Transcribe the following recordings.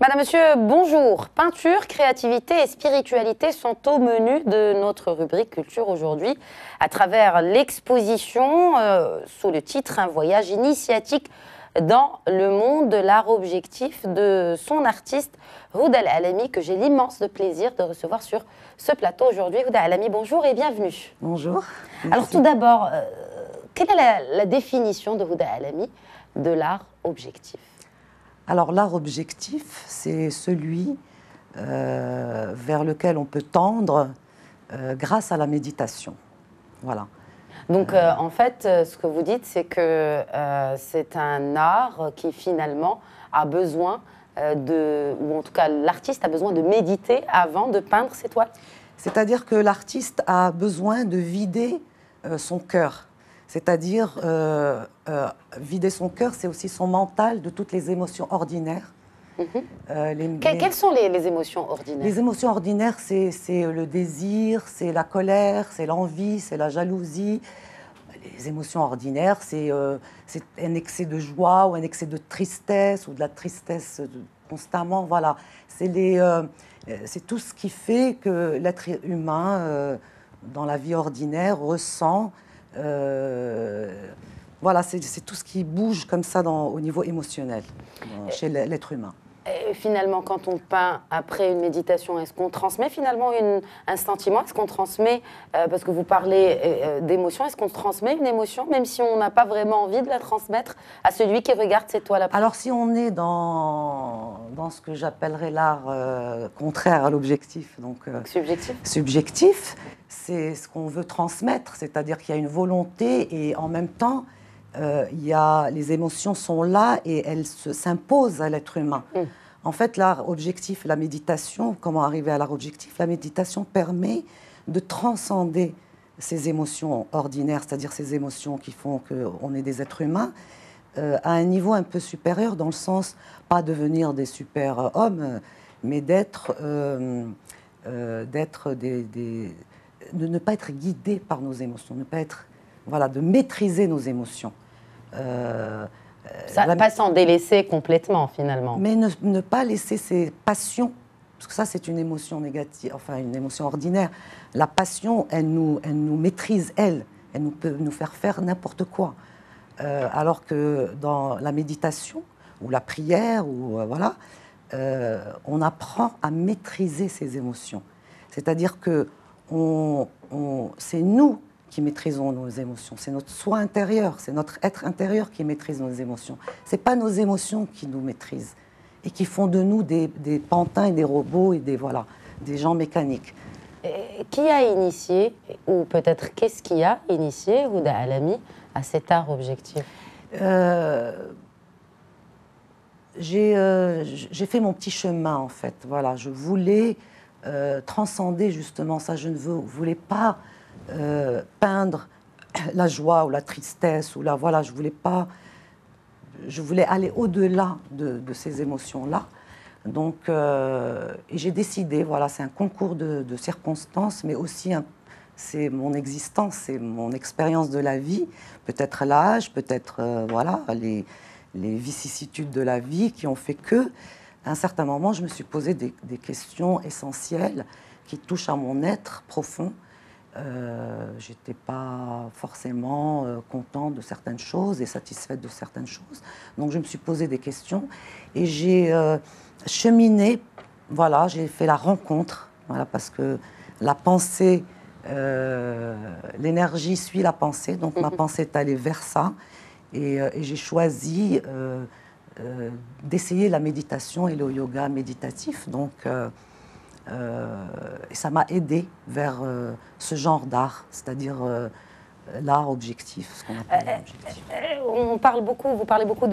Madame, Monsieur, bonjour. Peinture, créativité et spiritualité sont au menu de notre rubrique Culture aujourd'hui, à travers l'exposition sous le titre Un voyage initiatique dans le monde de l'art objectif de son artiste Houda El-Alami, que j'ai l'immense plaisir de recevoir sur ce plateau aujourd'hui. Houda El-Alami, bonjour et bienvenue. Bonjour. Merci. Alors tout d'abord, quelle est la définition de Houda El-Alami de l'art objectif? Alors l'art objectif, c'est celui vers lequel on peut tendre grâce à la méditation. Voilà. Donc en fait, ce que vous dites, c'est que c'est un art qui finalement a besoin ou en tout cas l'artiste a besoin de méditer avant de peindre ses toiles. C'est-à-dire que l'artiste a besoin de vider son cœur. C'est-à-dire, vider son cœur, c'est aussi son mental de toutes les émotions ordinaires. Quelles sont les émotions ordinaires? Les émotions ordinaires, c'est le désir, c'est la colère, c'est l'envie, c'est la jalousie. Les émotions ordinaires, c'est un excès de joie ou un excès de tristesse ou de la tristesse constamment. Voilà, c'est tout ce qui fait que l'être humain, dans la vie ordinaire, ressent. Voilà, c'est tout ce qui bouge comme ça au niveau émotionnel chez l'être humain. Et finalement, quand on peint après une méditation, est-ce qu'on transmet finalement un sentiment? Est-ce qu'on transmet, parce que vous parlez d'émotion, est-ce qu'on transmet une émotion, même si on n'a pas vraiment envie de la transmettre à celui qui regarde ses toiles après? Alors, si on est dans ce que j'appellerais l'art contraire à l'objectif, donc subjectif, c'est ce qu'on veut transmettre, c'est-à-dire qu'il y a une volonté et en même temps, les émotions sont là et elles s'imposent à l'être humain. En fait, l'art objectif, la méditation, comment arriver à l'art objectif? La méditation permet de transcender ces émotions ordinaires, c'est-à-dire ces émotions qui font qu'on est des êtres humains, à un niveau un peu supérieur, dans le sens, pas devenir des super-hommes, mais de ne pas être guidé par nos émotions, de maîtriser nos émotions. Pas s'en délaisser complètement, finalement. Mais ne pas laisser ses passions, parce que ça, c'est une émotion négative, enfin, une émotion ordinaire. La passion, elle nous maîtrise, elle peut nous faire n'importe quoi. Alors que dans la méditation, ou la prière, on apprend à maîtriser ses émotions. C'est-à-dire que c'est nous qui maîtrisons nos émotions. C'est notre soi intérieur, c'est notre être intérieur qui maîtrise nos émotions. Ce n'est pas nos émotions qui nous maîtrisent et qui font de nous des pantins et des robots et des gens mécaniques. Et qui a initié, ou peut-être qu'est-ce qui a initié Houda El-Alami à cet art objectif? J'ai fait mon petit chemin, en fait. Voilà, je voulais transcender justement ça. Je ne voulais pas peindre la joie ou la tristesse je voulais aller au-delà de ces émotions-là. Donc, et j'ai décidé, c'est un concours de circonstances, mais aussi c'est mon existence, c'est mon expérience de la vie, peut-être l'âge, peut-être les vicissitudes de la vie qui ont fait que, à un certain moment, je me suis posé des questions essentielles qui touchent à mon être profond. J'étais pas forcément contente de certaines choses et satisfaite de certaines choses. Donc je me suis posé des questions et j'ai cheminé, j'ai fait la rencontre, parce que la pensée, l'énergie suit la pensée, donc ma pensée est allée vers ça et j'ai choisi d'essayer la méditation et le yoga méditatif. Donc et ça m'a aidée vers ce genre d'art, c'est-à-dire l'art objectif, ce qu'on appelle objectif. Vous parlez beaucoup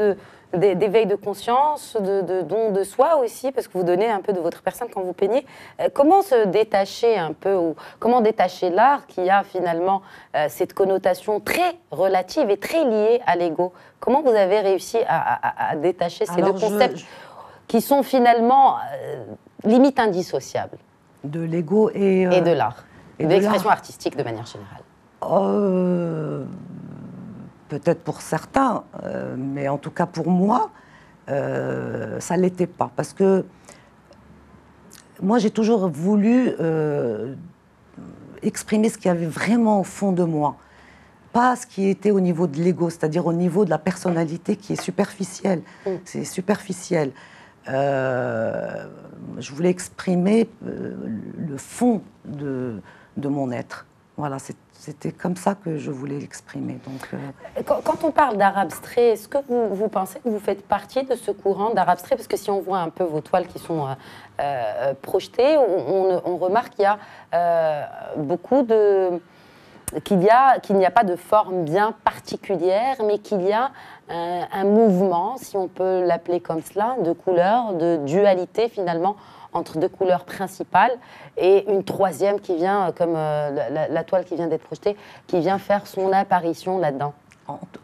d'éveil de conscience, de don de soi aussi, parce que vous donnez un peu de votre personne quand vous peignez. Comment se détacher un peu, ou comment détacher l'art qui a finalement cette connotation très relative et très liée à l'ego? Comment vous avez réussi à détacher ces deux concepts qui sont finalement limite indissociables? De l'ego et de l'art, et de l'expression artistique de manière générale. Peut-être pour certains, mais en tout cas pour moi, ça ne l'était pas. Parce que moi, j'ai toujours voulu exprimer ce qu'il y avait vraiment au fond de moi. Pas ce qui était au niveau de l'ego, c'est-à-dire au niveau de la personnalité qui est superficielle. C'est superficiel. Je voulais exprimer le fond de mon être. Voilà, c'était comme ça que je voulais l'exprimer. Quand on parle d'art abstrait, est-ce que vous pensez que vous faites partie de ce courant d'art abstrait? Parce que si on voit un peu vos toiles qui sont projetées, on remarque qu'il y a beaucoup de... qu'il n'y a pas de forme bien particulière, mais qu'il y a un mouvement, si on peut l'appeler comme cela, de couleurs, de dualité finalement, entre deux couleurs principales et une troisième qui vient, comme la toile qui vient d'être projetée, qui vient faire son apparition là-dedans.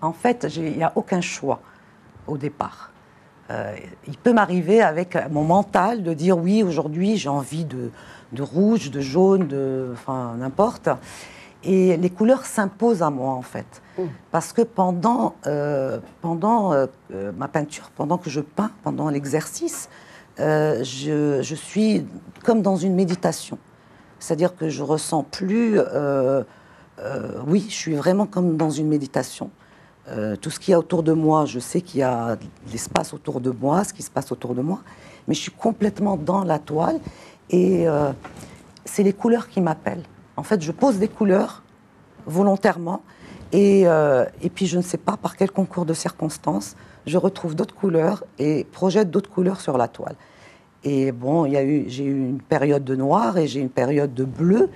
En fait, il n'y a aucun choix au départ. Il peut m'arriver avec mon mental de dire oui, aujourd'hui j'ai envie de rouge, de jaune, enfin n'importe. Et les couleurs s'imposent à moi en fait. Parce que pendant ma peinture, pendant que je peins, pendant l'exercice, je suis comme dans une méditation. C'est-à-dire que je ressens plus... oui, je suis vraiment comme dans une méditation. Tout ce qu'il y a autour de moi, je sais qu'il y a l'espace autour de moi, ce qui se passe autour de moi, mais je suis complètement dans la toile et c'est les couleurs qui m'appellent. En fait, je pose des couleurs volontairement et puis je ne sais pas par quel concours de circonstances, je retrouve d'autres couleurs et projette d'autres couleurs sur la toile. Et bon, j'ai eu une période de noir et j'ai une période de bleu.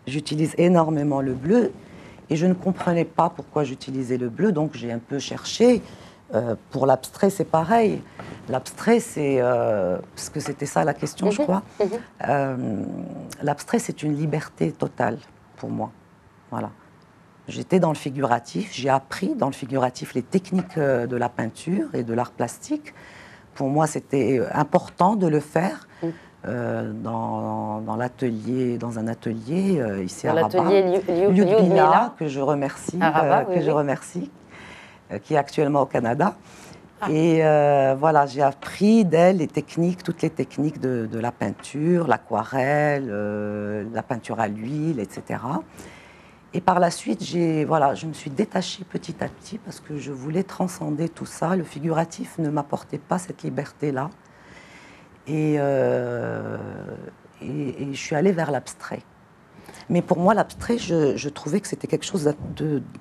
J'utilise énormément le bleu et je ne comprenais pas pourquoi j'utilisais le bleu, donc j'ai un peu cherché. Pour l'abstrait, c'est pareil. L'abstrait, c'est... parce que c'était ça la question, je crois. L'abstrait, c'est une liberté totale pour moi. Voilà. J'étais dans le figuratif, j'ai appris dans le figuratif les techniques de la peinture et de l'art plastique. Pour moi, c'était important de le faire dans l'atelier, dans un atelier ici à Rabat. L'atelier Lyudmila, que je remercie, qui est actuellement au Canada. Et voilà, j'ai appris d'elle les techniques, toutes les techniques de la peinture, l'aquarelle, la peinture à l'huile, etc. Et par la suite, je me suis détachée petit à petit parce que je voulais transcender tout ça. Le figuratif ne m'apportait pas cette liberté-là. Et je suis allée vers l'abstrait. Mais pour moi, l'abstrait, je trouvais que c'était quelque chose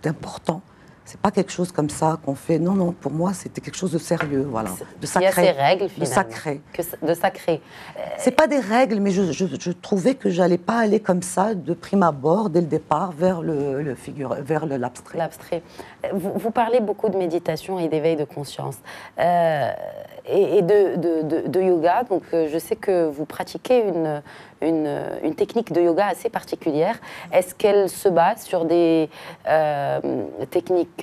d'important. C'est pas quelque chose comme ça qu'on fait. Non, non, pour moi, c'était quelque chose de sérieux, voilà, de sacré. Il y a ces règles, finalement. De sacré. C'est pas des règles, mais je trouvais que j'allais pas aller comme ça, de prime abord, dès le départ, vers l'abstrait. L'abstrait. Vous parlez beaucoup de méditation et d'éveil de conscience et de yoga. Donc, je sais que vous pratiquez une technique de yoga assez particulière. Est-ce qu'elle se base sur des techniques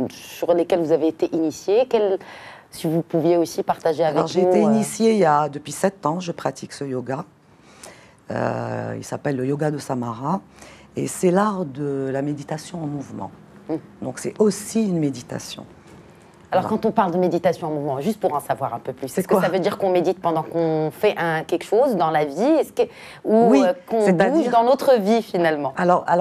sur lesquelles vous avez été initié? Si vous pouviez aussi partager avec nous. J'ai été initiée depuis 7 ans, je pratique ce yoga. Il s'appelle le yoga de Samara. Et c'est l'art de la méditation en mouvement. Donc c'est aussi une méditation. Alors quand on parle de méditation en mouvement, juste pour en savoir un peu plus, est-ce que ça veut dire qu'on médite pendant qu'on fait quelque chose dans la vie, ou qu'on bouge dans notre vie finalement? Alors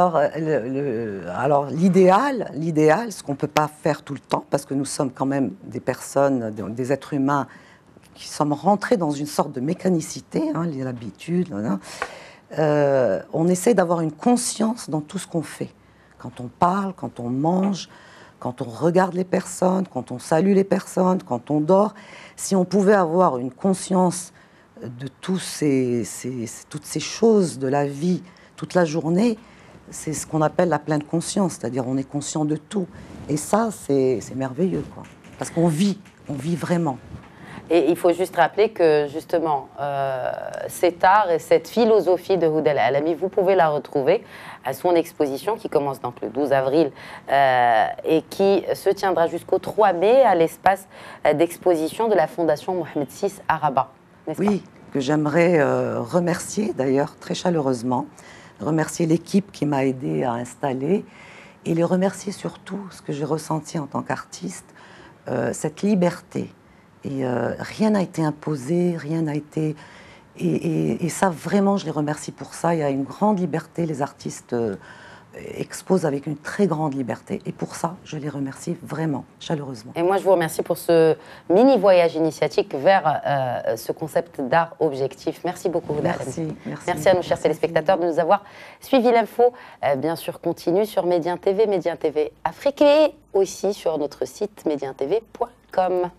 l'idéal, ce qu'on ne peut pas faire tout le temps, parce que nous sommes quand même des personnes, des êtres humains qui sommes rentrés dans une sorte de mécanicité, l'habitude, on essaie d'avoir une conscience dans tout ce qu'on fait. Quand on parle, quand on mange, quand on regarde les personnes, quand on salue les personnes, quand on dort, si on pouvait avoir une conscience de toutes ces choses de la vie toute la journée, c'est ce qu'on appelle la pleine conscience, c'est-à-dire on est conscient de tout. Et ça, c'est merveilleux, quoi. Parce qu'on vit vraiment. Et il faut juste rappeler que, justement, cet art et cette philosophie de Houda El Alami, vous pouvez la retrouver à son exposition qui commence donc le 12 avril et qui se tiendra jusqu'au 3 mai à l'espace d'exposition de la Fondation Mohamed VI à Rabat. Oui, que j'aimerais remercier d'ailleurs très chaleureusement, remercier l'équipe qui m'a aidée à installer et les remercier surtout ce que j'ai ressenti en tant qu'artiste, cette liberté. Et rien n'a été imposé, rien n'a été... Et ça, vraiment, je les remercie pour ça. Il y a une grande liberté, les artistes exposent avec une très grande liberté. Et pour ça, je les remercie vraiment, chaleureusement. Et moi, je vous remercie pour ce mini-voyage initiatique vers ce concept d'art objectif. Merci beaucoup, Merci. Merci à nos chers téléspectateurs de nous avoir suivi. L'info, bien sûr, continue sur Médien TV Afrique et aussi sur notre site medientv.com.